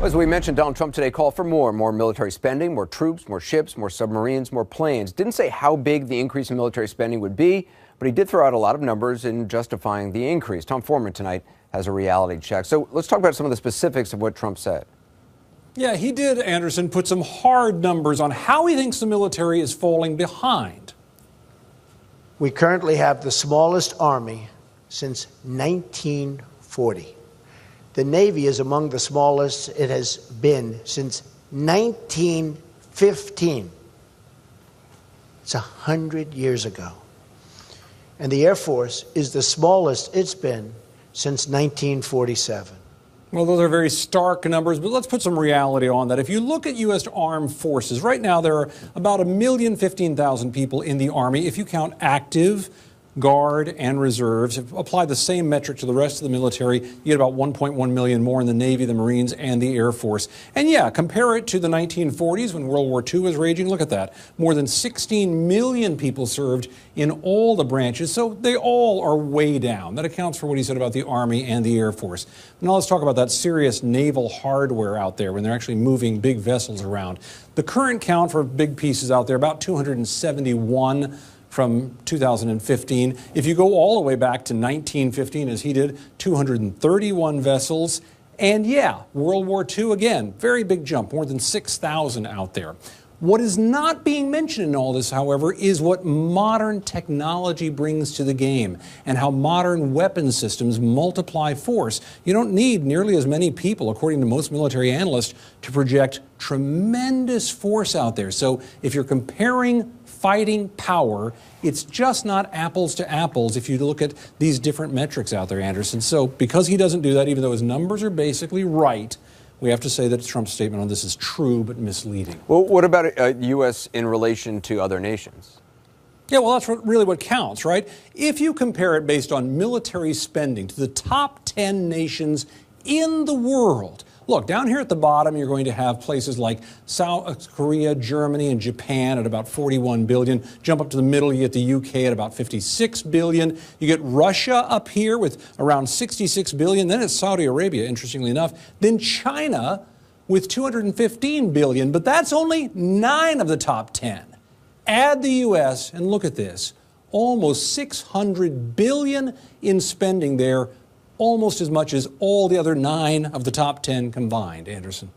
As we mentioned, Donald Trump today called for more military spending, more troops, more ships, more submarines, more planes. Didn't say how big the increase in military spending would be, but he did throw out a lot of numbers in justifying the increase. Tom Foreman tonight has a reality check. So let's talk about some of the specifics of what Trump said. Yeah, he did, Anderson, put some hard numbers on how he thinks the military is falling behind. We currently have the smallest army since 1940. The Navy is among the smallest it has been since 1915. It's 100 years ago. And the Air Force is the smallest it's been since 1947. Well, those are very stark numbers, but let's put some reality on that. If you look at U.S. Armed Forces, right now there are about 1,015,000 people in the Army. If you count active, Guard, and reserves, if you apply the same metric to the rest of the military, you get about 1.1 million more in the Navy, the Marines, and the Air Force. And yeah, compare it to the 1940s when World War II was raging. Look at that. More than 16 million people served in all the branches, so they all are way down. That accounts for what he said about the Army and the Air Force. Now let's talk about that serious naval hardware out there when they're actually moving big vessels around. The current count for big pieces out there, about 271 from 2015. If you go all the way back to 1915, as he did, 231 vessels. And yeah, World War II again, very big jump, more than 6,000 out there. What is not being mentioned in all this, however, is what modern technology brings to the game and how modern weapon systems multiply force. You don't need nearly as many people, according to most military analysts, to project tremendous force out there. So if you're comparing fighting power, it's just not apples to apples if you look at these different metrics out there, Anderson. So because he doesn't do that, even though his numbers are basically right, we have to say that Trump's statement on this is true but misleading. Well, what about U.S. in relation to other nations? Yeah, well, that's really what counts, right? If you compare it based on military spending to the top 10 nations in the world, look, down here at the bottom, you're going to have places like South Korea, Germany, and Japan at about 41 billion. Jump up to the middle, you get the UK at about 56 billion. You get Russia up here with around 66 billion. Then it's Saudi Arabia, interestingly enough. Then China with 215 billion, but that's only 9 of the top 10. Add the US, and look at this, almost 600 billion in spending there, almost as much as all the other 9 of the top 10 combined, Anderson.